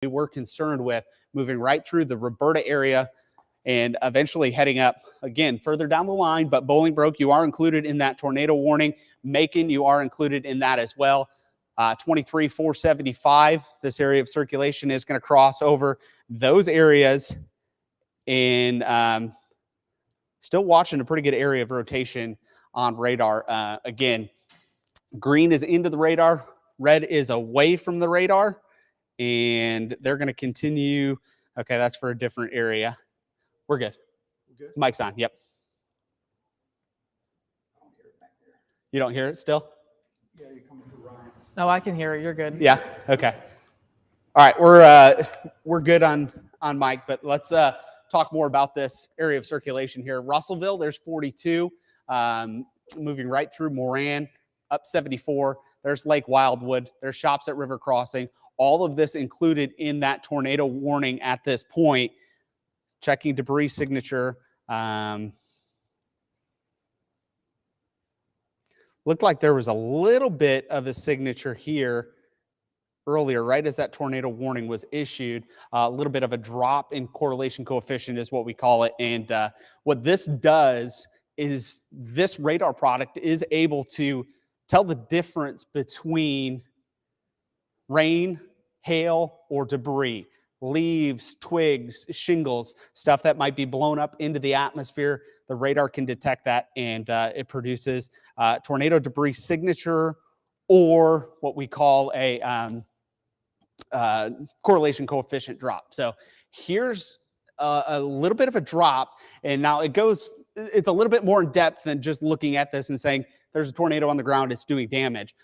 we were concerned with moving right through the Roberta area and eventually heading up again further down the line. But Bolingbroke, you are included in that tornado warning. Macon, you are included in that as well. 23,475, this area of circulation is going to cross over those areas. And still watching a pretty good area of rotation on radar. Again, green is into the radar, red is away from the radar, and they're going to continue. Okay, that's for a different area. We're good. Good. Mic's on. Yep. I don't hear it back there. You don't hear it still? Yeah, you're coming through Ryan's. No, I can hear it. You're good. Yeah. Okay. All right, we're good on mic, but let's talk more about this area of circulation here. Russellville, there's 42, moving right through Moran, up 74. There's Lake Wildwood. There's shops at River Crossing. All of this included in that tornado warning at this point. Checking debris signature. Looked like there was a little bit of a signature here earlier, right as that tornado warning was issued. A little bit of a drop in correlation coefficient is what we call it. And what this does is this radar product is able to tell the difference between rain, hail, or debris. Leaves, twigs, shingles, stuff that might be blown up into the atmosphere. The radar can detect that, and it produces tornado debris signature, or what we call a correlation coefficient drop. So here's a little bit of a drop, and now it's a little bit more in depth than just looking at this and saying there's a tornado on the ground, it's doing damage.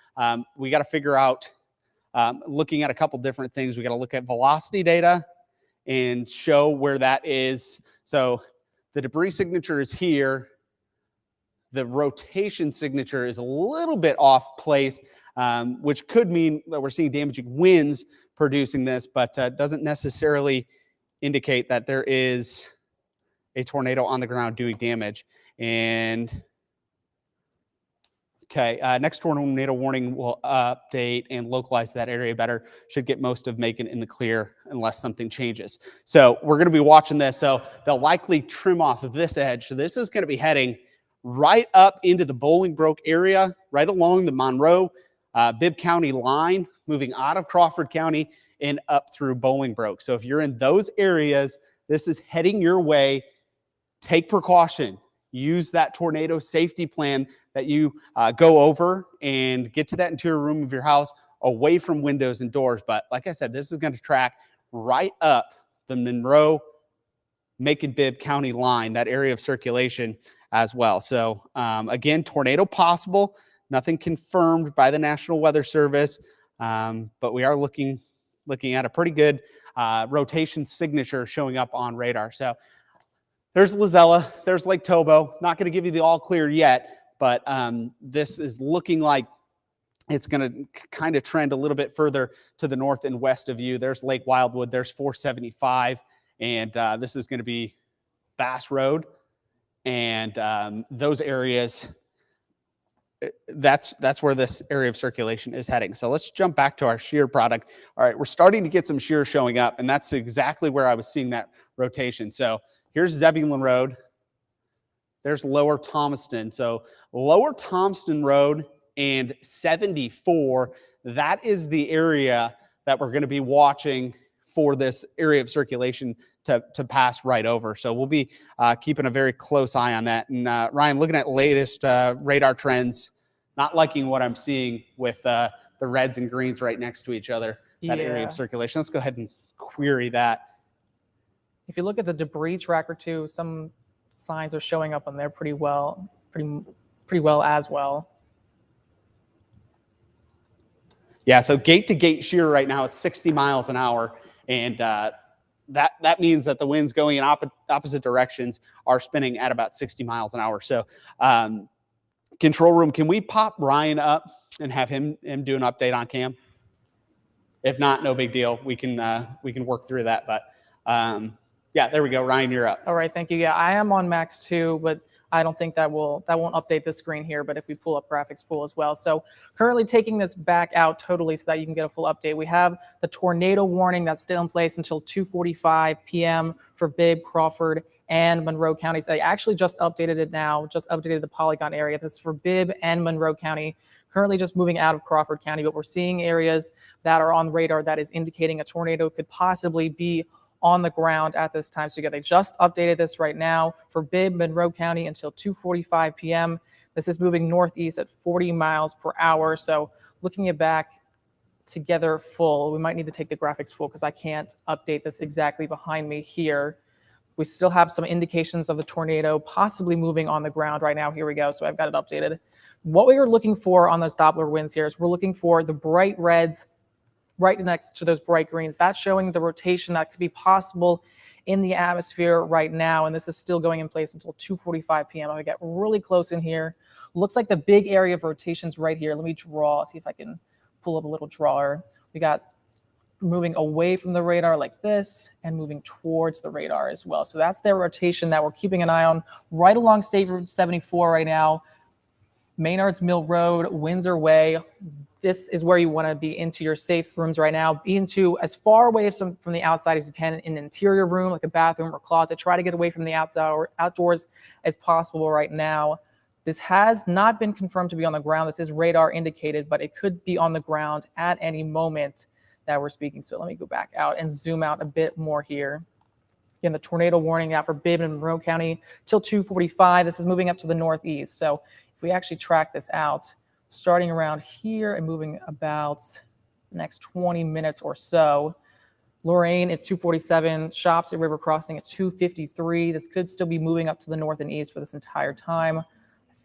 We got to figure out, looking at a couple different things. We got to look at velocity data and show where that is. So the debris signature is here. The rotation signature is a little bit off place, which could mean that we're seeing damaging winds producing this, but doesn't necessarily indicate that there is a tornado on the ground doing damage. And okay, next tornado warning will update and localize that area better. Should get most of Macon in the clear unless something changes. So we're going to be watching this. So they'll likely trim off of this edge. So this is going to be heading right up into the Bolingbroke area, right along the Monroe, Bibb County line, moving out of Crawford County and up through Bolingbroke. So if you're in those areas, this is heading your way. Take precaution. Use that tornado safety plan that you go over and get to that interior room of your house away from windows and doors. But like I said, this is going to track right up the Monroe, Macon, Bibb County line, that area of circulation as well. So again, tornado possible, nothing confirmed by the National Weather Service, but we are looking at a pretty good rotation signature showing up on radar. So there's Lizella, there's Lake Tobo. Not going to give you the all clear yet, but this is looking like it's going to kind of trend a little bit further to the north and west of you. There's Lake Wildwood, there's 475, and this is going to be Bass Road. And those areas, that's where this area of circulation is heading. So let's jump back to our shear product. All right, we're starting to get some shear showing up, and that's exactly where I was seeing that rotation. So here's Zebulon Road. There's Lower Thomaston. So Lower Thomaston Road and 74, that is the area that we're going to be watching for this area of circulation to pass right over. So we'll be keeping a very close eye on that. And Ryan, looking at latest radar trends, not liking what I'm seeing with the reds and greens right next to each other, that area of circulation. Let's go ahead and query that. If you look at the debris tracker too, some signs are showing up on there pretty well as well. Yeah, so gate-to-gate shear right now is 60 miles an hour, and that means that the winds going in opposite directions are spinning at about 60 miles an hour. So control room, can we pop Ryan up and have him do an update on cam? If not, no big deal. We can work through that, but yeah, there we go. Ryan, you're up. All right, thank you. Yeah, I am on max 2, but I don't think that won't update this screen here, but if we pull up graphics full as well. So currently taking this back out totally so that you can get a full update. We have the tornado warning that's still in place until 2:45 p.m. for Bibb, Crawford, and Monroe counties. They actually just updated it now, just updated the polygon area. This is for Bibb and Monroe County. Currently just moving out of Crawford County, but we're seeing areas that are on radar that is indicating a tornado could possibly be on the ground at this time. So they just updated this right now for Bibb, Monroe County until 2:45 p.m. This is moving northeast at 40 miles per hour. So looking it back together full, we might need to take the graphics full because I can't update this exactly behind me here. We still have some indications of the tornado possibly moving on the ground right now. Here we go. So I've got it updated. What we are looking for on those Doppler winds here is we're looking for the bright reds right next to those bright greens. That's showing the rotation that could be possible in the atmosphere right now. And this is still going in place until 2:45 p.m. I'm going to get really close in here. Looks like the big area of rotations right here. Let me draw, see if I can pull up a little drawer. We got moving away from the radar like this and moving towards the radar as well. So that's their rotation that we're keeping an eye on right along State Route 74 right now. Maynard's Mill Road, Windsor Way. This is where you want to be into your safe rooms right now. Be into as far away from the outside as you can in an interior room, like a bathroom or closet. Try to get away from the outdoors as possible right now. This has not been confirmed to be on the ground. This is radar indicated, but it could be on the ground at any moment that we're speaking. So let me go back out and zoom out a bit more here. Again, the tornado warning out for Bibb and Monroe County till 2:45. This is moving up to the northeast. So if we actually track this out, starting around here and moving about the next 20 minutes or so, Lorain at 2:47, Shops at River Crossing at 2:53. This could still be moving up to the north and east for this entire time. I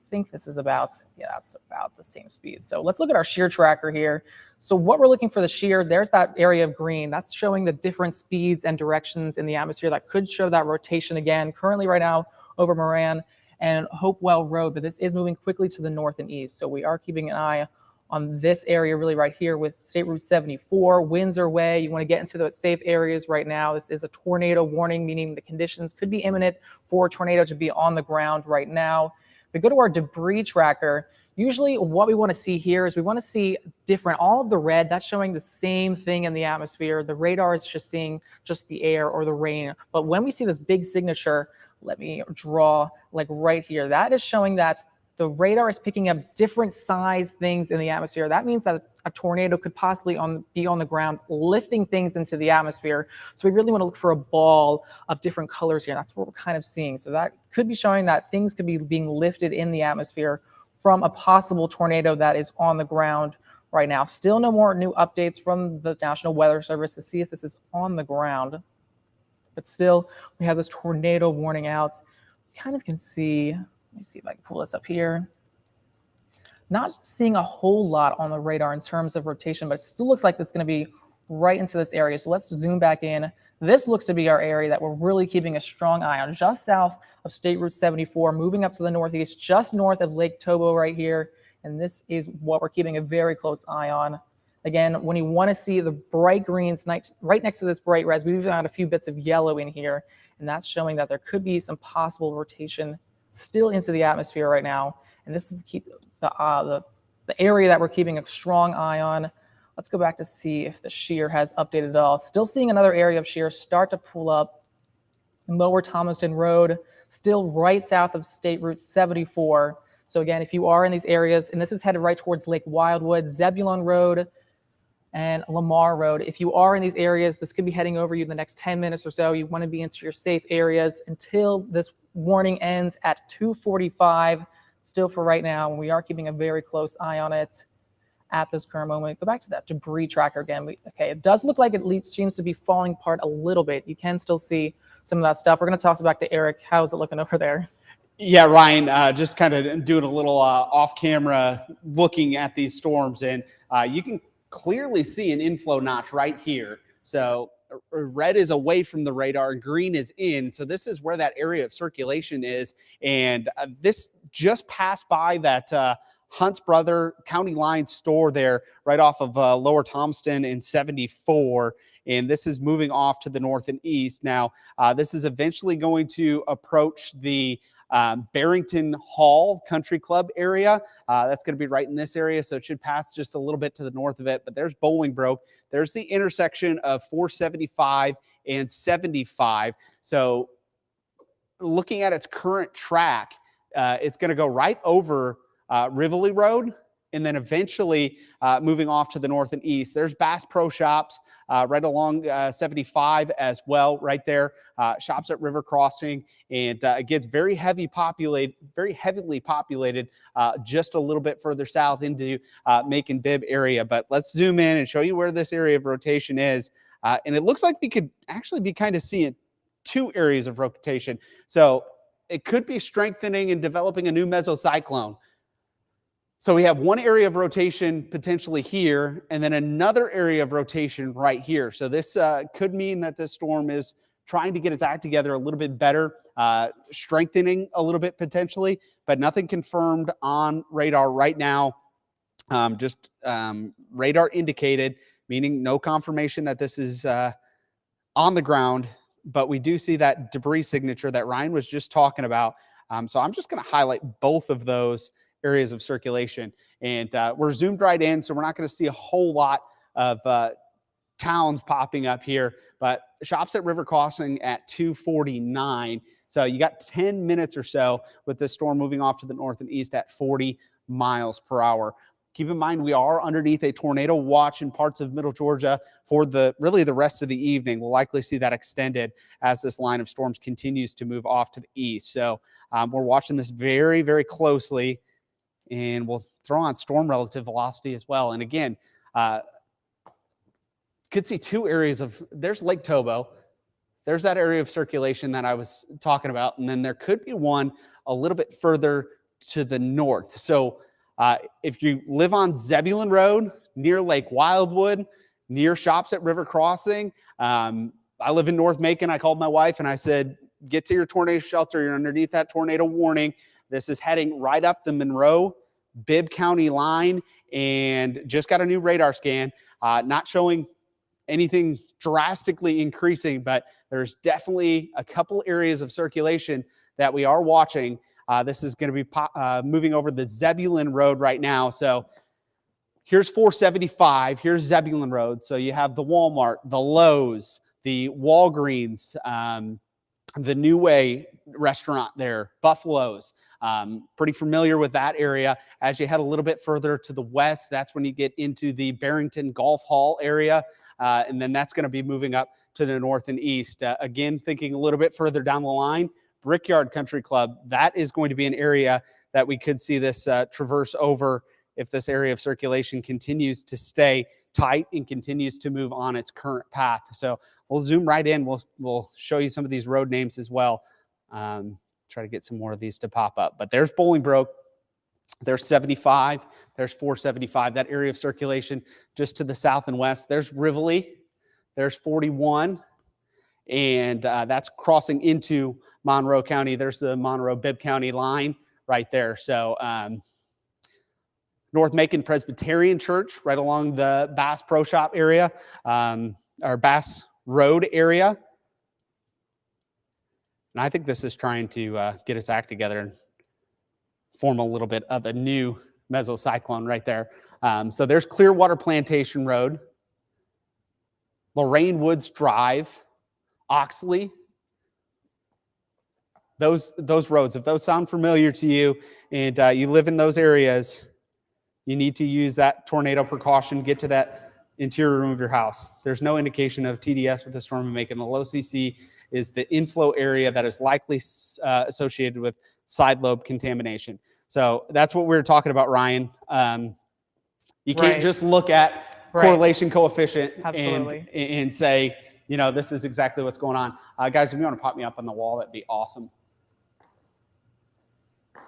think this is about, yeah, that's about the same speed. So let's look at our shear tracker here. So what we're looking for the shear, there's that area of green. That's showing the different speeds and directions in the atmosphere that could show that rotation again. Currently right now over Moran and Hopewell Road, but this is moving quickly to the north and east. So we are keeping an eye on this area really right here with State Route 74, Windsor Way. You want to get into those safe areas right now. This is a tornado warning, meaning the conditions could be imminent for a tornado to be on the ground right now. If we go to our debris tracker, usually what we want to see here is we want to see different, all of the red, that's showing the same thing in the atmosphere. The radar is just seeing just the air or the rain. But when we see this big signature, let me draw like right here, that is showing that the radar is picking up different size things in the atmosphere. That means that a tornado could possibly be on the ground, lifting things into the atmosphere. So we really want to look for a ball of different colors here. That's what we're kind of seeing. So that could be showing that things could be being lifted in the atmosphere from a possible tornado that is on the ground right now. Still no more new updates from the National Weather Service to see if this is on the ground. But still, we have this tornado warning out. You kind of can see, let me see if I can pull this up here. Not seeing a whole lot on the radar in terms of rotation, but it still looks like it's going to be right into this area. So let's zoom back in. This looks to be our area that we're really keeping a strong eye on, just south of State Route 74, moving up to the northeast, just north of Lake Tobo right here. And this is what we're keeping a very close eye on. Again, when you want to see the bright greens right next to this bright reds, we've got a few bits of yellow in here, and that's showing that there could be some possible rotation still into the atmosphere right now. And this is the area that we're keeping a strong eye on. Let's go back to see if the shear has updated at all. Still seeing another area of shear start to pull up. Lower Thomaston Road, still right south of State Route 74. So again, if you are in these areas, and this is headed right towards Lake Wildwood, Zebulon Road, and Lamar Road. If you are in these areas, this could be heading over you in the next 10 minutes or so. You want to be into your safe areas until this warning ends at 2:45. Still for right now, and we are keeping a very close eye on it at this current moment. Go back to that debris tracker again. Okay, it does look like it seems to be falling apart a little bit. You can still see some of that stuff. We're going to toss it back to Eric. How's it looking over there? Yeah, Ryan, just kind of doing a little off-camera looking at these storms, and you can clearly see an inflow notch right here. So red is away from the radar, green is in. So this is where that area of circulation is. And this just passed by that Hunt's Brother County Line store there right off of Lower Thomaston and 74. and this is moving off to the north and east. Now, this is eventually going to approach the Barrington Hall Country Club area. That's going to be right in this area, so it should pass just a little bit to the north of it. But there's Bolingbroke. There's the intersection of 475 and 75. So looking at its current track, it's going to go right over Rivoli Road, and then eventually moving off to the north and east. There's Bass Pro Shops right along 75 as well, right there. Shops at River Crossing, and it gets very heavily populated just a little bit further south into Macon Bibb area. But let's zoom in and show you where this area of rotation is. And it looks like we could actually be kind of seeing two areas of rotation. So it could be strengthening and developing a new mesocyclone. So we have one area of rotation potentially here, and then another area of rotation right here. So this could mean that this storm is trying to get its act together a little bit better, strengthening a little bit potentially, but nothing confirmed on radar right now. Just radar indicated, meaning no confirmation that this is on the ground, but we do see that debris signature that Ryan was just talking about. So I'm just going to highlight both of those areas of circulation, and we're zoomed right in, so we're not going to see a whole lot of towns popping up here, but Shops at River Crossing at 249. So you got 10 minutes or so with this storm moving off to the north and east at 40 miles per hour. Keep in mind, we are underneath a tornado watch in parts of middle Georgia for the rest of the evening. We'll likely see that extended as this line of storms continues to move off to the east. So we're watching this very, very closely, and we'll throw on storm relative velocity as well. And again, could see two areas there's Lake Tobo. There's that area of circulation that I was talking about. And then there could be one a little bit further to the north. So if you live on Zebulon Road, near Lake Wildwood, near Shops at River Crossing, I live in North Macon. I called my wife and I said, get to your tornado shelter. You're underneath that tornado warning. This is heading right up the Monroe Bibb County line, and just got a new radar scan, not showing anything drastically increasing, but there's definitely a couple areas of circulation that we are watching. This is going to be moving over the Zebulon Road right now. So here's 475, here's Zebulon Road. So you have the Walmart, the Lowe's, the Walgreens, the New Way restaurant there, Buffalo's. Pretty familiar with that area. As you head a little bit further to the west, that's when you get into the Barrington Golf Hall area. And then that's going to be moving up to the north and east. Again, thinking a little bit further down the line, Brickyard Country Club, that is going to be an area that we could see this traverse over if this area of circulation continues to stay tight and continues to move on its current path. So we'll zoom right in. We'll show you some of these road names as well. Try to get some more of these to pop up. But there's Bolingbroke. There's 75. There's 475. That area of circulation just to the south and west. There's Rivoli. There's 41. And that's crossing into Monroe County. There's the Monroe-Bibb County line right there. So North Macon Presbyterian Church right along the Bass Pro Shop area, or Bass Road area. And I think this is trying to get its act together and form a little bit of a new mesocyclone right there. So there's Clearwater Plantation Road, Lorraine Woods Drive, Oxley. Those roads, if those sound familiar to you and you live in those areas, you need to use that tornado precaution, get to that interior room of your house. There's no indication of TDS with the storm in Macon. The low CC is the inflow area that is likely associated with side lobe contamination. So that's what we were talking about, Ryan. You can't just look at correlation coefficient and say, you know, this is exactly what's going on. Guys, if you want to pop me up on the wall, that'd be awesome.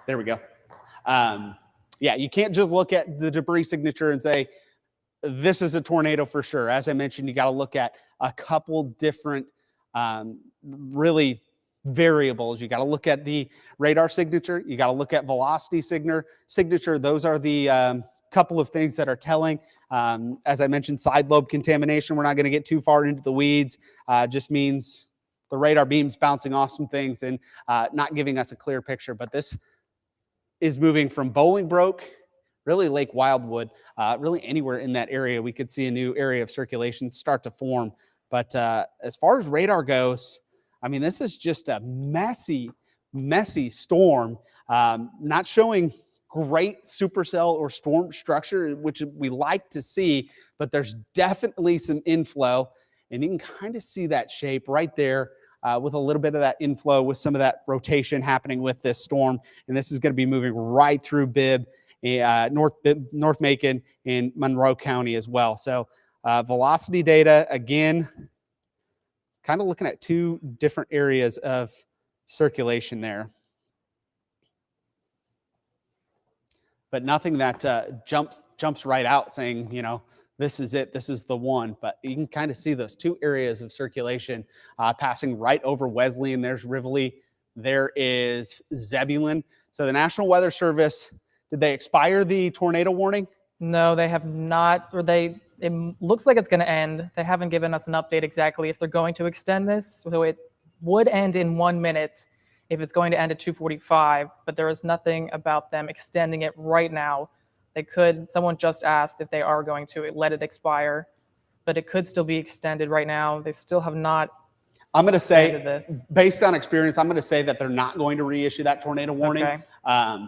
There we go. Yeah, you can't just look at the debris signature and say, this is a tornado for sure. As I mentioned, you got to look at a couple different really variables. You got to look at the radar signature. You got to look at velocity signature. Those are the couple of things that are telling. As I mentioned, side lobe contamination. We're not going to get too far into the weeds. Just means the radar beam's bouncing off some things and not giving us a clear picture. But this is moving from Bolingbroke, really Lake Wildwood, really anywhere in that area, we could see a new area of circulation start to form. But as far as radar goes, I mean, this is just a messy storm, not showing great supercell or storm structure, which we like to see, but there's definitely some inflow, and you can kind of see that shape right there with a little bit of that inflow with some of that rotation happening with this storm. And this is going to be moving right through Bibb, North Macon, and Monroe County as well. So velocity data, again, kind of looking at two different areas of circulation there. But nothing that jumps right out saying, you know, this is it, this is the one. But you can kind of see those two areas of circulation passing right over Wesleyan. There's Rivoli, there is Zebulon. So the National Weather Service, did they expire the tornado warning? No, they have not, or it looks like it's going to end. They haven't given us an update exactly if they're going to extend this. So it would end in 1 minute if it's going to end at 2:45, but there is nothing about them extending it right now. They could, someone just asked if they are going to let it expire, but it could still be extended right now. They still have not. I'm going to say, this. based on experience, I'm going to say that they're not going to reissue that tornado warning. Okay.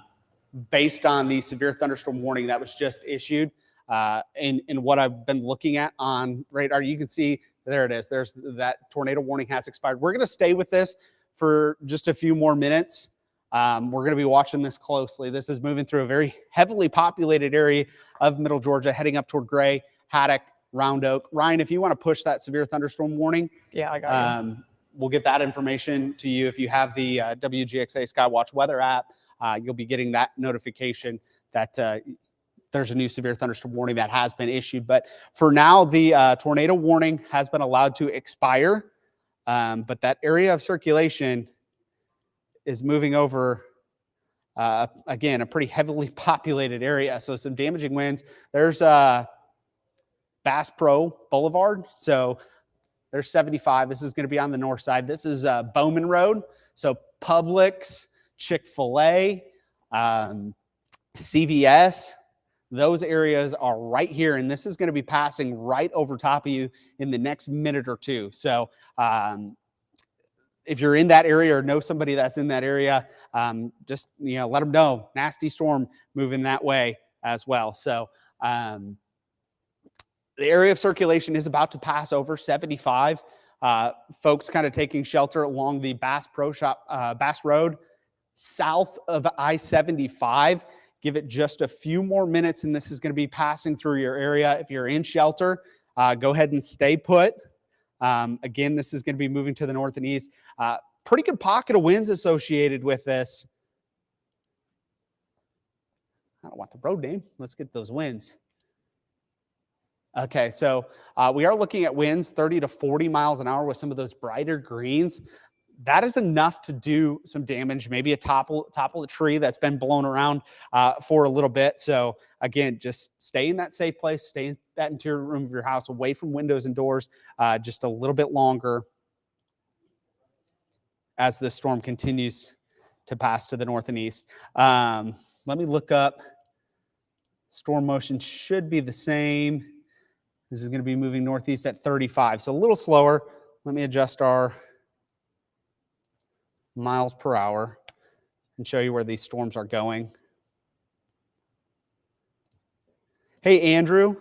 Based on the severe thunderstorm warning that was just issued. And what I've been looking at on radar, you can see, there it is. There's that tornado warning has expired. We're going to stay with this for just a few more minutes. We're going to be watching this closely. This is moving through a very heavily populated area of Middle Georgia, heading up toward Gray, Haddock, Round Oak. Ryan, if you want to push that severe thunderstorm warning. Yeah, I got you. We'll get that information to you. If you have the WGXA Skywatch weather app, you'll be getting that notification that there's a new severe thunderstorm warning that has been issued. But for now, the tornado warning has been allowed to expire. But that area of circulation is moving over, again, a pretty heavily populated area. So some damaging winds. There's Bass Pro Boulevard. So there's 75. This is going to be on the north side. This is Bowman Road. So Publix, Chick-fil-A, CVS, those areas are right here. And this is going to be passing right over top of you in the next minute or two. So if you're in that area or know somebody that's in that area, just, let them know. Nasty storm moving that way as well. So the area of circulation is about to pass over 75. Folks kind of taking shelter along the Bass Road south of I-75. Give it just a few more minutes, and this is going to be passing through your area. If you're in shelter, go ahead and stay put. Again, this is going to be moving to the north and east. Pretty good pocket of winds associated with this. I don't want the road name. Let's get those winds. Okay, so we are looking at winds 30 to 40 miles an hour with some of those brighter greens. That is enough to do some damage, maybe a topple a tree that's been blown around for a little bit. So again, just stay in that safe place, stay in that interior room of your house, away from windows and doors just a little bit longer as this storm continues to pass to the north and east. Let me look up. Storm motion should be the same. This is going to be moving northeast at 35, so a little slower. Let me adjust our miles per hour and show you where these storms are going. Hey, Andrew.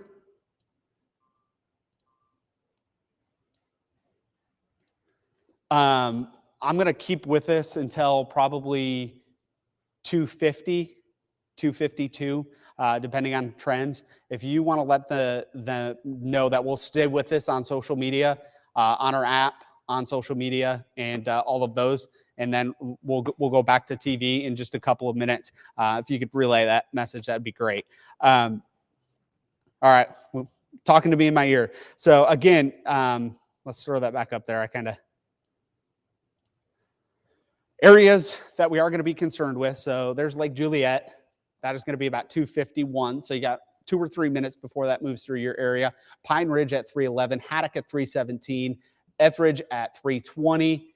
I'm going to keep with this until probably 250, 252, depending on trends. If you want to let the know that we'll stay with this on social media, on our app, on social media, and all of those. And then we'll go back to TV in just a couple of minutes. If you could relay that message, that'd be great. All right, talking to me in my ear. So again, let's throw that back up there. Areas that we are going to be concerned with. So there's Lake Juliet. That is going to be about 251. So you got 2 or 3 minutes before that moves through your area. Pine Ridge at 311, Haddock at 317, Etheridge at 320,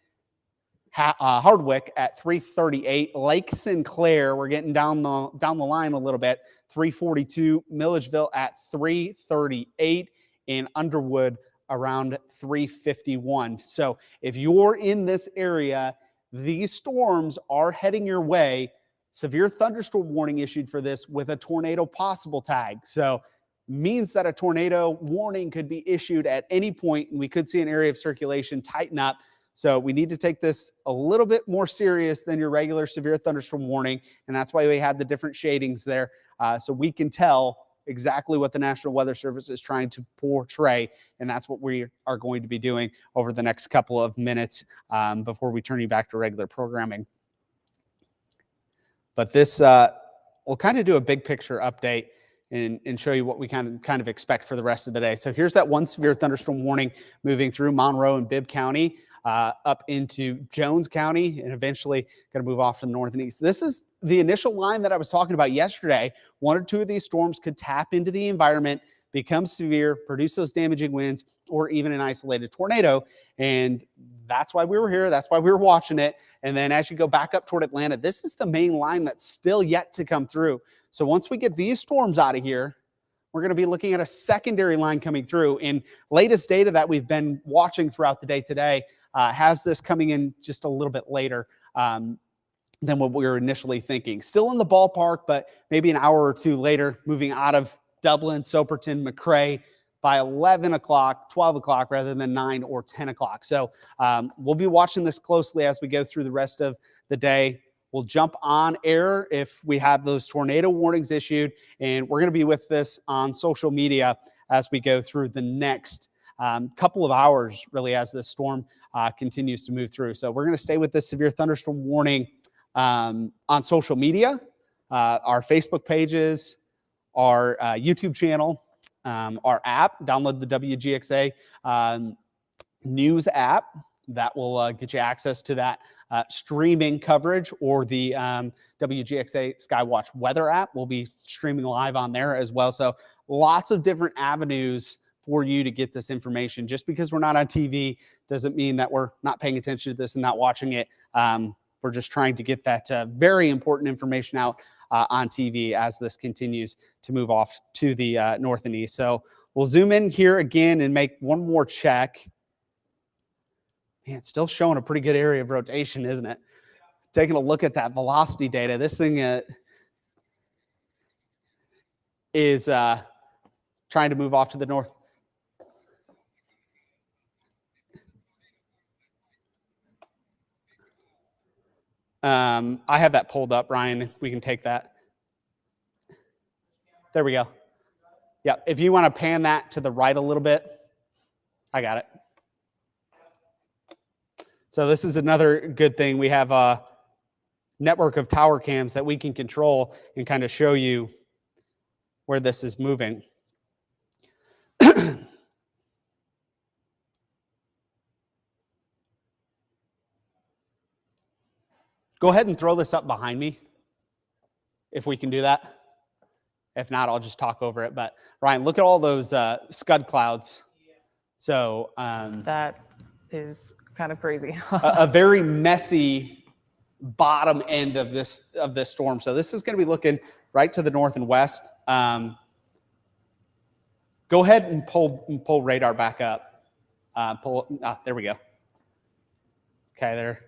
Hardwick at 338, Lake Sinclair, we're getting down the line a little bit, 342, Milledgeville at 338, and Underwood around 351. So if you're in this area, these storms are heading your way. Severe thunderstorm warning issued for this with a tornado possible tag. So means that a tornado warning could be issued at any point, and we could see an area of circulation tighten up. So we need to take this a little bit more serious than your regular severe thunderstorm warning, and that's why we have the different shadings there, so we can tell exactly what the National Weather Service is trying to portray, and that's what we are going to be doing over the next couple of minutes before we turn you back to regular programming. But this, we'll kind of do a big picture update and show you what we kind of expect for the rest of the day. So here's that one severe thunderstorm warning moving through Monroe and Bibb County, up into Jones County, and eventually going to move off to the north and east. This is the initial line that I was talking about yesterday. 1 or 2 of these storms could tap into the environment, become severe, produce those damaging winds, or even an isolated tornado. And that's why we were here. That's why we were watching it. And then as you go back up toward Atlanta, this is the main line that's still yet to come through. So once we get these storms out of here, we're going to be looking at a secondary line coming through. And latest data that we've been watching throughout the day today has this coming in just a little bit later than what we were initially thinking. Still in the ballpark, but maybe an hour or 2 later, moving out of Dublin, Soperton, McRae by 11 o'clock, 12 o'clock, rather than 9 or 10 o'clock. So we'll be watching this closely as we go through the rest of the day. We'll jump on air if we have those tornado warnings issued, and we're going to be with this on social media as we go through the next couple of hours, really, as this storm continues to move through. So we're going to stay with this severe thunderstorm warning on social media, our Facebook pages, our YouTube channel, our app. Download the WGXA news app. That will get you access to that streaming coverage, or the WGXA Skywatch weather app will be streaming live on there as well. So lots of different avenues for you to get this information. Just because we're not on TV doesn't mean that we're not paying attention to this and not watching it. We're just trying to get that very important information out on TV as this continues to move off to the north and east. So we'll zoom in here again and make one more check. Man, it's still showing a pretty good area of rotation, isn't it? Taking a look at that velocity data, this thing is trying to move off to the north. I have that pulled up, Ryan, if we can take that. There we go. Yeah, if you want to pan that to the right a little bit, I got it. So this is another good thing. We have a network of tower cams that we can control and kind of show you where this is moving. Go ahead and throw this up behind me, if we can do that. If not, I'll just talk over it. But Ryan, look at all those scud clouds. So That is kind of crazy. a very messy bottom end of this storm. So this is going to be looking right to the north and west. Go ahead and pull radar back up. There we go. Okay, there.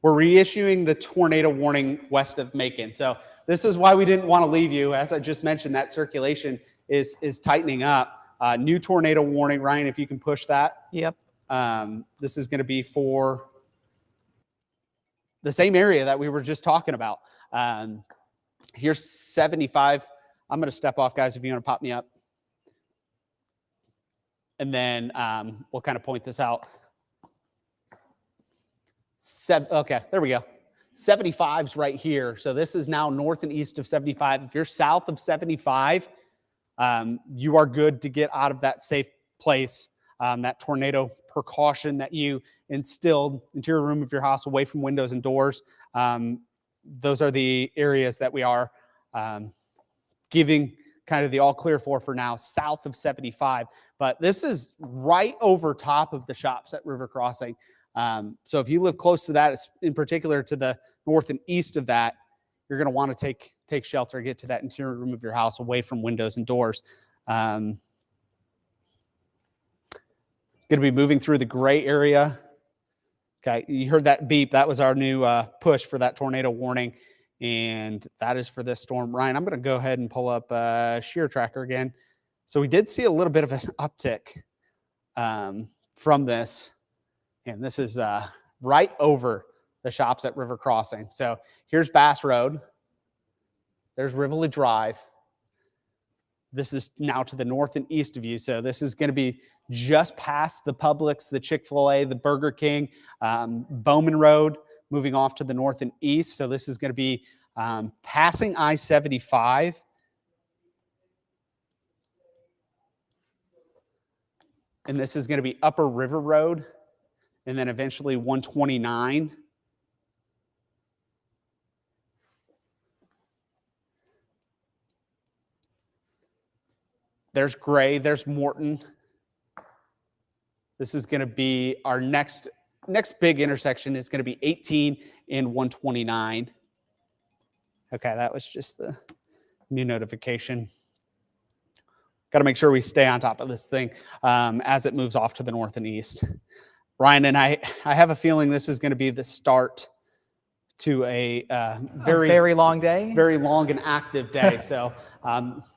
We're reissuing the tornado warning west of Macon. So this is why we didn't want to leave you. As I just mentioned, that circulation is tightening up. New tornado warning. Ryan, if you can push that. Yep. This is going to be for the same area that we were just talking about. Here's 75. I'm going to step off, guys, if you want to pop me up. And then we'll kind of point this out. Okay, there we go. 75's right here. So this is now north and east of 75. If you're south of 75, you are good to get out of that safe place. That tornado precaution that you instilled into your room of your house, away from windows and doors. Those are the areas that we are giving kind of the all clear for now, south of 75. But this is right over top of the shops at River Crossing. So if you live close to that, in particular to the north and east of that, you're going to want to take shelter, get to that interior room of your house away from windows and doors. Going to be moving through the gray area. Okay, you heard that beep. That was our new push for that tornado warning. And that is for this storm. Ryan, I'm going to go ahead and pull up shear tracker again. So we did see a little bit of an uptick from this. And this is right over the shops at River Crossing. So here's Bass Road. There's Rivoli Drive. This is now to the north and east of you. So this is going to be just past the Publix, the Chick-fil-A, the Burger King, Bowman Road, moving off to the north and east. So this is going to be passing I-75. And this is going to be Upper River Road, and then eventually 129. There's Gray, there's Morton. This is going to be our next big intersection is going to be 18 and 129. Okay, that was just the new notification. Got to make sure we stay on top of this thing as it moves off to the north and east. Ryan and I have a feeling this is going to be the start to a very long day. Very long and active day. So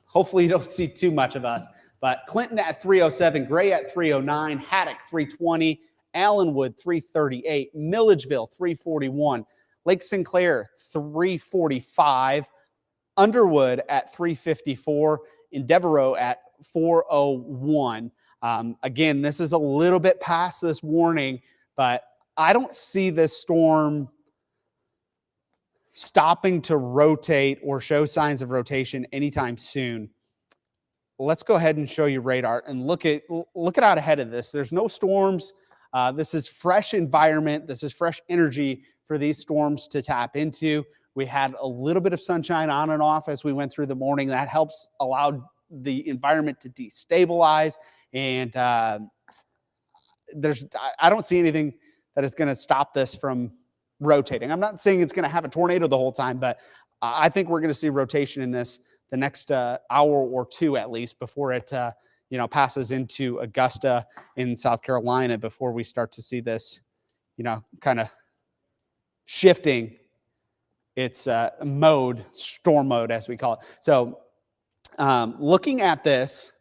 hopefully you don't see too much of us. But Clinton at 307, Gray at 309, Haddock 320, Allenwood 338, Milledgeville 341, Lake Sinclair 345, Underwood at 354, and Devereaux at 401. Again, this is a little bit past this warning, but I don't see this storm stopping to rotate or show signs of rotation anytime soon. Let's go ahead and show you radar and look at out ahead of this. There's no storms. This is fresh environment. This is fresh energy for these storms to tap into. We had a little bit of sunshine on and off as we went through the morning. That helps allow the environment to destabilize. And I don't see anything that is going to stop this from rotating. I'm not saying it's going to have a tornado the whole time, but I think we're going to see rotation in this the next hour or two at least before it passes into Augusta in South Carolina, before we start to see this kind of shifting its storm mode as we call it. So looking at this,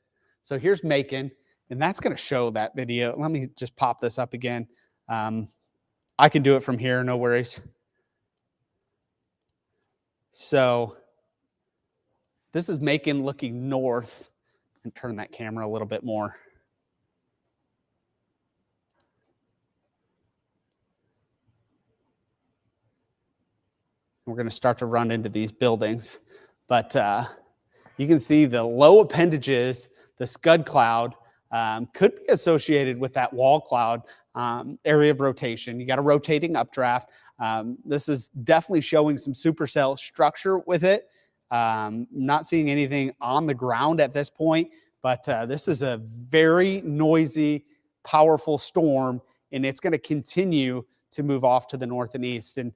so here's Macon, and that's going to show that video. Let me just pop this up again. I can do it from here, no worries. So this is Macon looking north, and turn that camera a little bit more. We're going to start to run into these buildings, but you can see the low appendages, the scud cloud, could be associated with that wall cloud area of rotation. You got a rotating updraft. This is definitely showing some supercell structure with it. Not seeing anything on the ground at this point, but this is a very noisy, powerful storm, and it's going to continue to move off to the north and east. And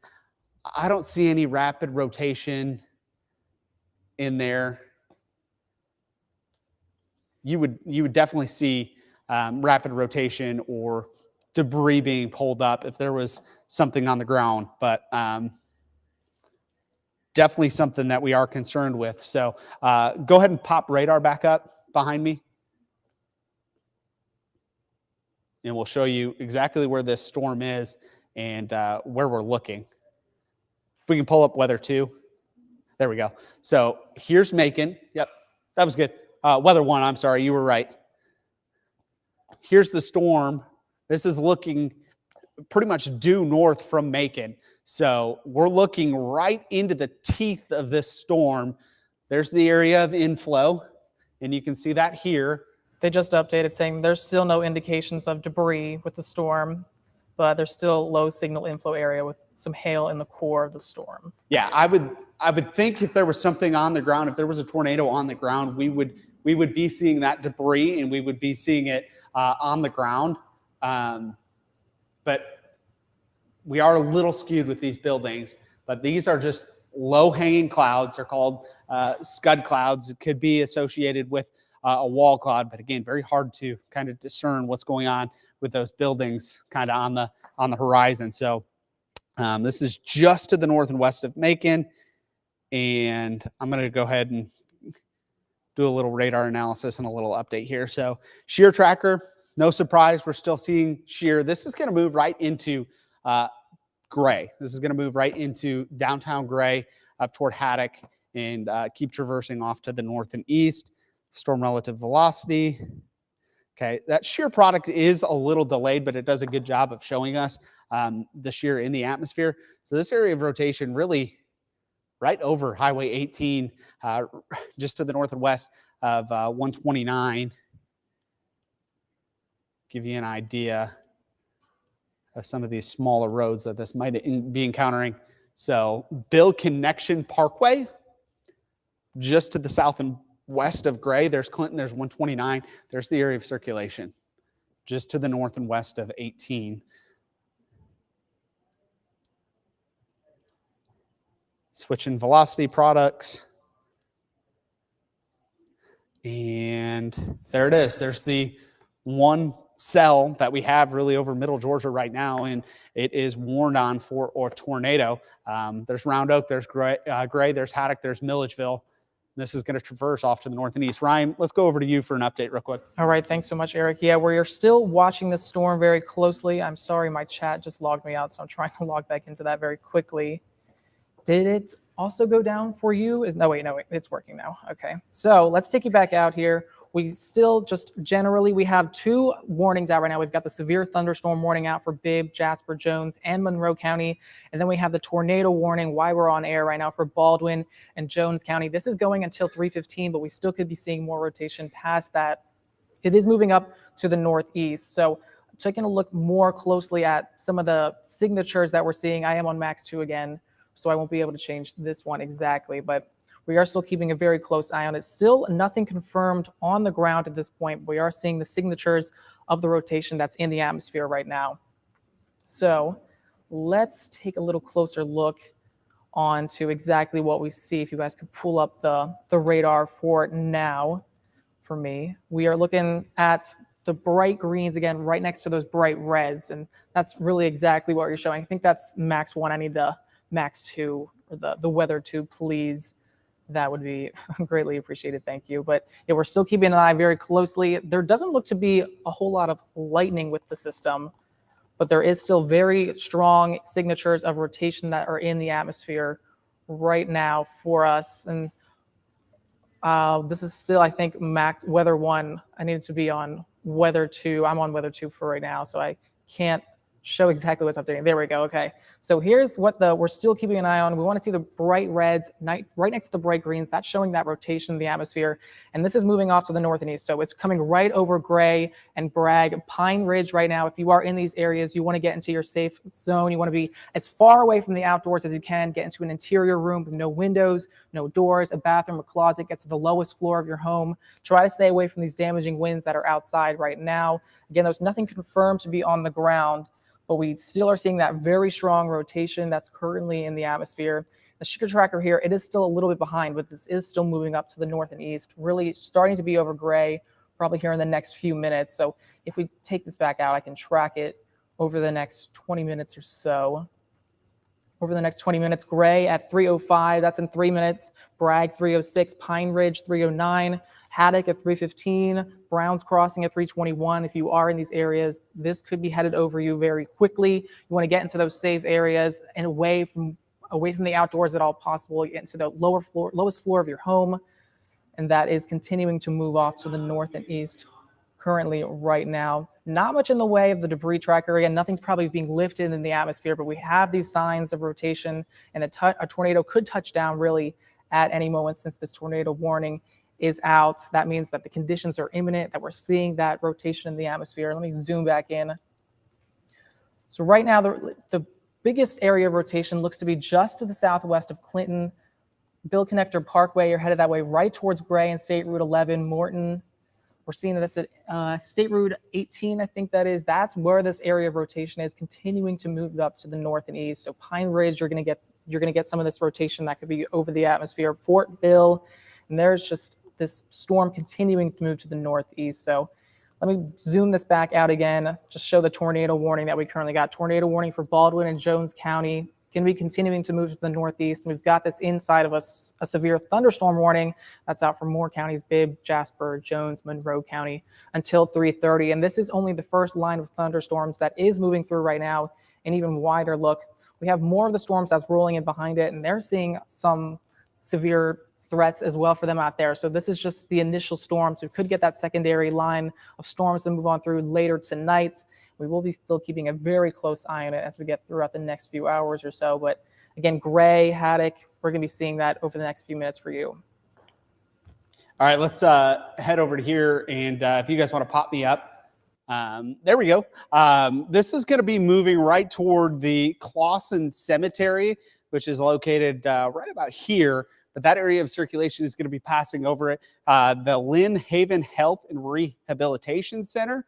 I don't see any rapid rotation in there. You would definitely see rapid rotation or debris being pulled up if there was something on the ground, but definitely something that we are concerned with. So go ahead and pop radar back up behind me, and we'll show you exactly where this storm is and where we're looking. If we can pull up weather 2. There we go. So here's Macon. Yep, that was good. Weather 1, I'm sorry, you were right. Here's the storm. This is looking pretty much due north from Macon. So we're looking right into the teeth of this storm. There's the area of inflow, and you can see that here. They just updated saying there's still no indications of debris with the storm. but there's still low signal inflow area with some hail in the core of the storm. Yeah, I would think if there was something on the ground, if there was a tornado on the ground, we would be seeing that debris and we would be seeing it on the ground. But we are a little skewed with these buildings, but these are just low-hanging clouds. They're called scud clouds. It could be associated with a wall cloud, but again, very hard to kind of discern what's going on with those buildings kind of on the horizon. So this is just to the north and west of Macon, and I'm going to go ahead and do a little radar analysis and a little update here. So shear tracker, no surprise, we're still seeing shear. This is going to move right into Gray. This is going to move right into downtown Gray up toward Haddock and keep traversing off to the north and east. Storm relative velocity. Okay, that shear product is a little delayed, but it does a good job of showing us the shear in the atmosphere. So this area of rotation really right over Highway 18, just to the north and west of 129. Give you an idea of some of these smaller roads that this might be encountering. So Bibb Connection Parkway, just to the south and west of Gray. There's Clinton, there's 129. There's the area of circulation, just to the north and west of 18. Switching velocity products. And there it is. There's the one cell that we have really over middle Georgia right now, and it is warned on for a tornado. There's Round Oak, there's Gray, there's Haddock, there's Milledgeville. This is going to traverse off to the north and east. Ryan, let's go over to you for an update real quick. All right, thanks so much, Eric. Yeah, we're still watching this storm very closely. I'm sorry, my chat just logged me out, so I'm trying to log back into that very quickly. Did it also go down for you? No, wait, it's working now. Okay, so let's take you back out here. We still just generally, we have two warnings out right now. We've got the severe thunderstorm warning out for Bibb, Jasper, Jones, and Monroe County. And then we have the tornado warning while we're on air right now for Baldwin and Jones County. This is going until 3:15, but we still could be seeing more rotation past that. It is moving up to the northeast. So taking a look more closely at some of the signatures that we're seeing. I am on max 2 again, so I won't be able to change this one exactly, but we are still keeping a very close eye on it. Still nothing confirmed on the ground at this point. We are seeing the signatures of the rotation that's in the atmosphere right now. So let's take a little closer look onto exactly what we see. If you guys could pull up the radar for now for me. We are looking at the bright greens again, right next to those bright reds. And that's really exactly what you're showing. I think that's max 1. I need the max 2 or the weather 2, please. That would be greatly appreciated. Thank you. But yeah, we're still keeping an eye very closely. There doesn't look to be a whole lot of lightning with the system, but there is still very strong signatures of rotation that are in the atmosphere right now for us. And this is still, I think, max weather 1. I needed to be on weather 2. I'm on weather 2 for right now, so I can't show exactly what's updating. There we go. Okay. So here's what we're still keeping an eye on. We want to see the bright reds right next to the bright greens. That's showing that rotation in the atmosphere. And this is moving off to the north and east. So it's coming right over Gray and Bragg, Pine Ridge right now. If you are in these areas, you want to get into your safe zone. You want to be as far away from the outdoors as you can, get into an interior room with no windows, no doors, a bathroom, a closet, get to the lowest floor of your home. Try to stay away from these damaging winds that are outside right now. Again, there's nothing confirmed to be on the ground, but we still are seeing that very strong rotation that's currently in the atmosphere. The shear tracker here, it is still a little bit behind, but this is still moving up to the north and east, really starting to be over Gray, probably here in the next few minutes. So if we take this back out, I can track it over the next 20 minutes or so. Over the next 20 minutes, Gray at 3:05, that's in 3 minutes. Bragg 3:06, Pine Ridge 3:09, Haddock at 3:15, Browns Crossing at 3:21. If you are in these areas, this could be headed over you very quickly. You want to get into those safe areas and away from the outdoors at all possible. Get into the lowest floor of your home, and that is continuing to move off to the north and east currently right now. Not much in the way of the debris tracker. Again, nothing's probably being lifted in the atmosphere, but we have these signs of rotation, and a tornado could touch down really at any moment since this tornado warning is out. That means that the conditions are imminent, that we're seeing that rotation in the atmosphere. Let me zoom back in. So right now, the biggest area of rotation looks to be just to the southwest of Clinton, Bill Connector Parkway. You're headed that way right towards Gray and State Route 11, Morton. We're seeing that's at State Route 18, I think that is. That's where this area of rotation is, continuing to move up to the north and east. So Pine Ridge, you're going to get some of this rotation that could be over the atmosphere. Fortville, and there's just this storm continuing to move to the northeast. So let me zoom this back out again, just show the tornado warning that we currently got. Tornado warning for Baldwin and Jones County. Going to be continuing to move to the northeast. And we've got this inside of a severe thunderstorm warning that's out for more counties: Bibb, Jasper, Jones, Monroe County, until 3:30. And this is only the first line of thunderstorms that is moving through right now. An even wider look, we have more of the storms that's rolling in behind it, and they're seeing some severe threats as well for them out there. So this is just the initial storm. So we could get that secondary line of storms to move on through later tonight. We will be still keeping a very close eye on it as we get throughout the next few hours or so. But again, Gray, Haddock, we're going to be seeing that over the next few minutes for you. All right, let's head over to here. And if you guys want to pop me up, there we go. This is going to be moving right toward the Clawson Cemetery, which is located right about here. But that area of circulation is going to be passing over it. The Lynn Haven Health and Rehabilitation Center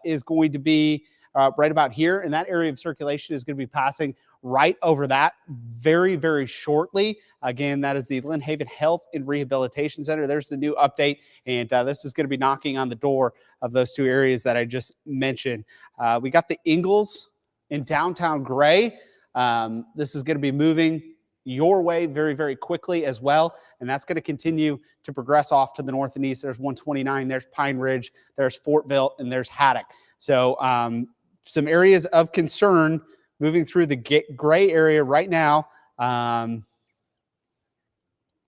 is going to be right about here. And that area of circulation is going to be passing right over that very, very shortly. Again, that is the Lynn Haven Health and Rehabilitation Center. There's the new update. And this is going to be knocking on the door of those two areas that I just mentioned. We got the Ingalls in downtown Gray. This is going to be moving your way very, very quickly as well. And that's going to continue to progress off to the north and east. There's 129, there's Pine Ridge, there's Fortville, and there's Haddock. So some areas of concern moving through the Gray area right now.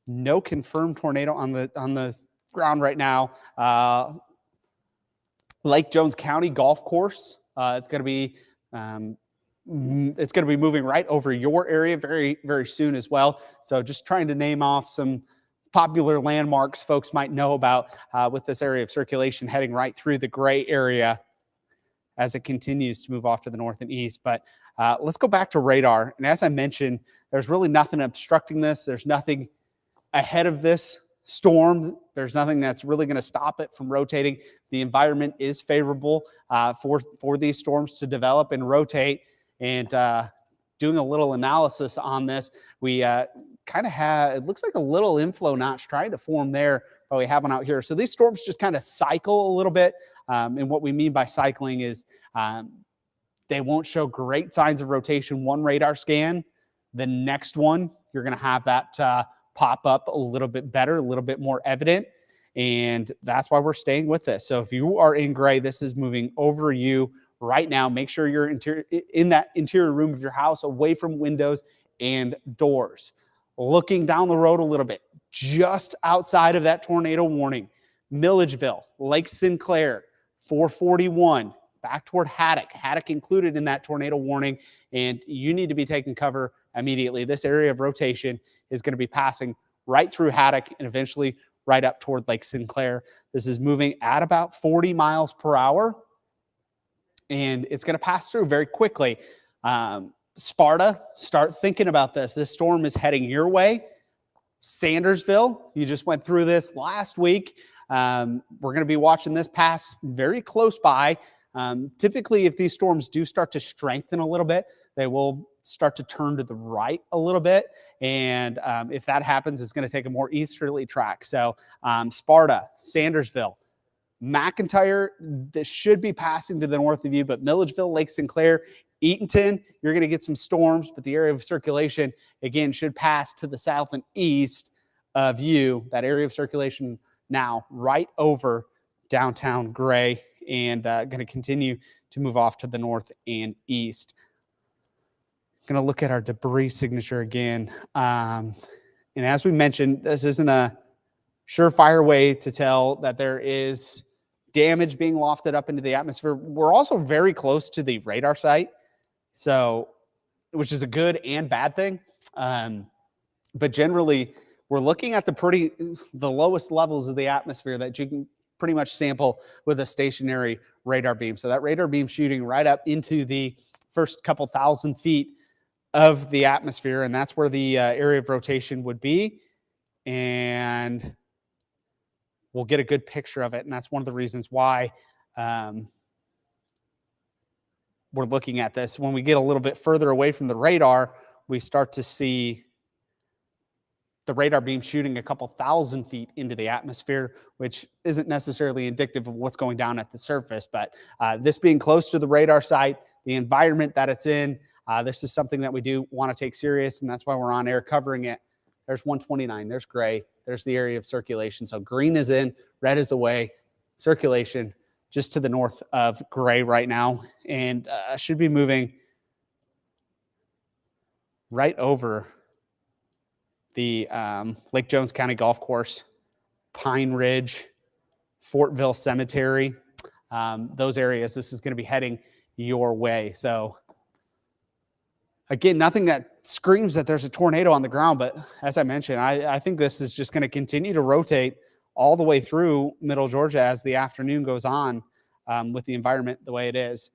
No confirmed tornado on the ground right now. Lake Jones County Golf Course. It's going to be moving right over your area very, very soon as well. So just trying to name off some popular landmarks folks might know about with this area of circulation heading right through the Gray area as it continues to move off to the north and east. But let's go back to radar. And as I mentioned, there's really nothing obstructing this. There's nothing ahead of this storm. There's nothing that's really going to stop it from rotating. The environment is favorable for these storms to develop and rotate. And doing a little analysis on this, we kind of have, it looks like a little inflow notch trying to form there, but we have one out here. So these storms just kind of cycle a little bit. And what we mean by cycling is they won't show great signs of rotation one radar scan. The next one, you're going to have that pop up a little bit better, a little bit more evident. And that's why we're staying with this. So if you are in Gray, this is moving over you right now. Make sure you're in that interior room of your house, away from windows and doors. Looking down the road a little bit, just outside of that tornado warning, Milledgeville, Lake Sinclair, 441, back toward Haddock. Haddock included in that tornado warning, and you need to be taking cover immediately. This area of rotation is going to be passing right through Haddock and eventually right up toward Lake Sinclair. This is moving at about 40 miles per hour. And it's going to pass through very quickly. Sparta, start thinking about this. This storm is heading your way. Sandersville, you just went through this last week. We're going to be watching this pass very close by. Typically, if these storms do start to strengthen a little bit, they will start to turn to the right a little bit. And if that happens, it's going to take a more easterly track. So Sparta, Sandersville, McIntyre, this should be passing to the north of you, but Milledgeville, Lake Sinclair, Eatonton, you're going to get some storms, but the area of circulation, again, should pass to the south and east of you. That area of circulation now right over downtown Gray and going to continue to move off to the north and east. Going to look at our debris signature again. And as we mentioned, this isn't a surefire way to tell that there is damage being wafted up into the atmosphere. We're also very close to the radar site, so which is a good and bad thing. But generally, we're looking at the lowest levels of the atmosphere that you can pretty much sample with a stationary radar beam. So that radar beam shooting right up into the first couple thousand feet of the atmosphere, and that's where the area of rotation would be. And we'll get a good picture of it, and that's one of the reasons why we're looking at this. When we get a little bit further away from the radar, we start to see the radar beam shooting a couple thousand feet into the atmosphere, which isn't necessarily indicative of what's going down at the surface. But this being close to the radar site, the environment that it's in, this is something that we do want to take serious, and that's why we're on air covering it. There's 129, there's gray, there's the area of circulation. So green is in, red is away, circulation just to the north of gray right now, and should be moving right over the Lake Jones County Golf Course, Pine Ridge, Fortville Cemetery, those areas. This is going to be heading your way. So again, nothing that screams that there's a tornado on the ground, but as I mentioned, I think this is just going to continue to rotate all the way through Middle Georgia as the afternoon goes on, with the environment the way it is.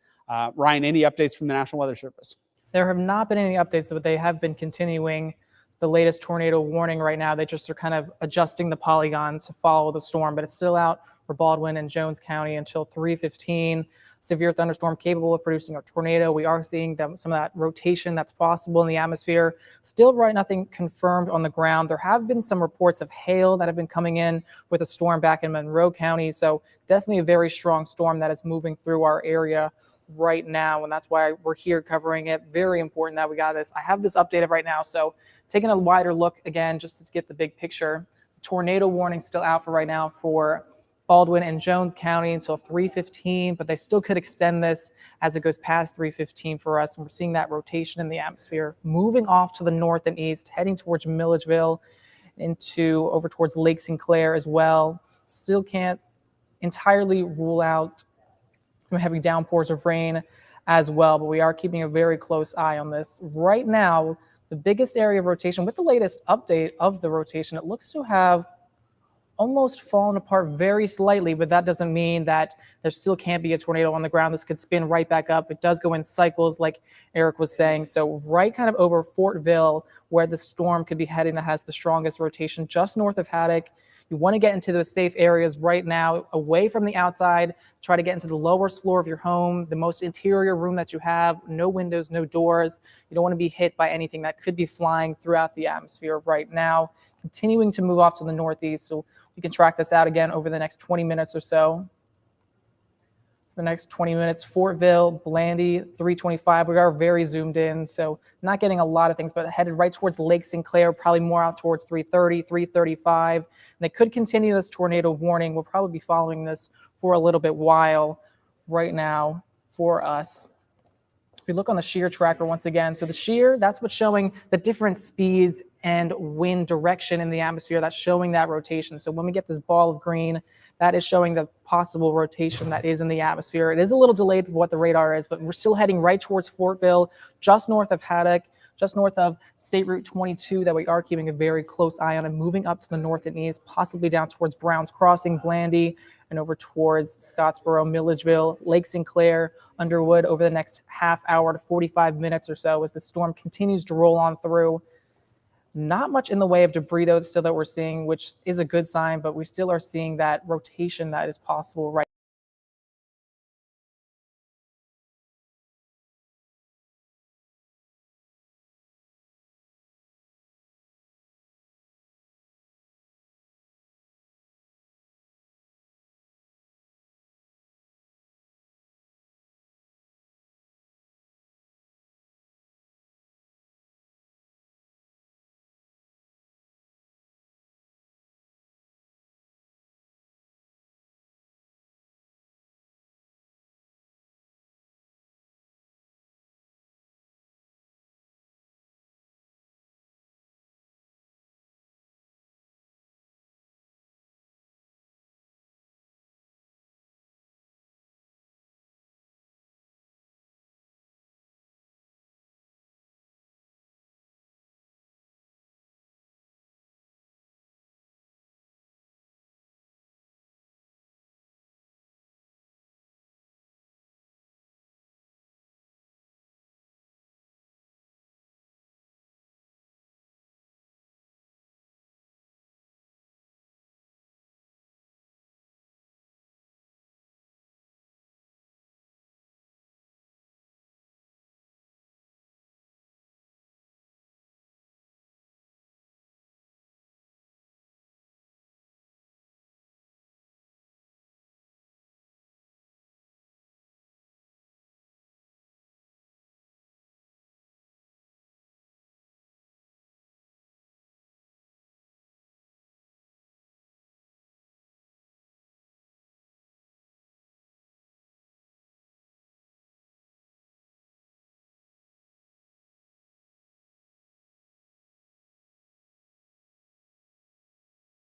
Ryan, any updates from the National Weather Service? There have not been any updates, but they have been continuing the latest tornado warning right now. They just are kind of adjusting the polygon to follow the storm, but it's still out for Baldwin and Jones County until 3:15. Severe thunderstorm capable of producing a tornado. We are seeing some of that rotation that's possible in the atmosphere. Still, right, nothing confirmed on the ground. There have been some reports of hail that have been coming in with a storm back in Monroe County. So definitely a very strong storm that is moving through our area right now, and that's why we're here covering it. Very important that we got this. I have this updated right now, so taking a wider look again just to get the big picture. Tornado warning still out for right now for Baldwin and Jones County until 3:15, but they still could extend this as it goes past 3:15 for us. And we're seeing that rotation in the atmosphere moving off to the north and east, heading towards Milledgeville, into over towards Lake Sinclair as well. Still can't entirely rule out some heavy downpours of rain as well, but we are keeping a very close eye on this. Right now, the biggest area of rotation, with the latest update of the rotation, it looks to have almost fallen apart very slightly, but that doesn't mean that there still can't be a tornado on the ground. This could spin right back up. It does go in cycles, like Eric was saying. So right kind of over Fortville, where the storm could be heading, that has the strongest rotation, just north of Haddock. You want to get into those safe areas right now, away from the outside. Try to get into the lowest floor of your home, the most interior room that you have, no windows, no doors. You don't want to be hit by anything that could be flying throughout the atmosphere right now. Continuing to move off to the northeast, so you can track this out again over the next 20 minutes or so. For the next 20 minutes, Fortville, Blandy, 325. We are very zoomed in, so not getting a lot of things, but headed right towards Lake Sinclair, probably more out towards 330, 335. And they could continue this tornado warning. We'll probably be following this for a little bit while right now for us. If we look on the shear tracker once again, so the shear, that's what's showing the different speeds and wind direction in the atmosphere. That's showing that rotation. So when we get this ball of green, that is showing the possible rotation that is in the atmosphere. It is a little delayed for what the radar is, but we're still heading right towards Fortville, just north of Haddock, just north of State Route 22, that we are keeping a very close eye on, and moving up to the north and east, possibly down towards Browns Crossing, Blandy, and over towards Scottsboro, Milledgeville, Lake Sinclair, Underwood over the next half hour to 45 minutes or so as the storm continues to roll on through. Not much in the way of debris, though, still that we're seeing, which is a good sign, but we still are seeing that rotation that is possible right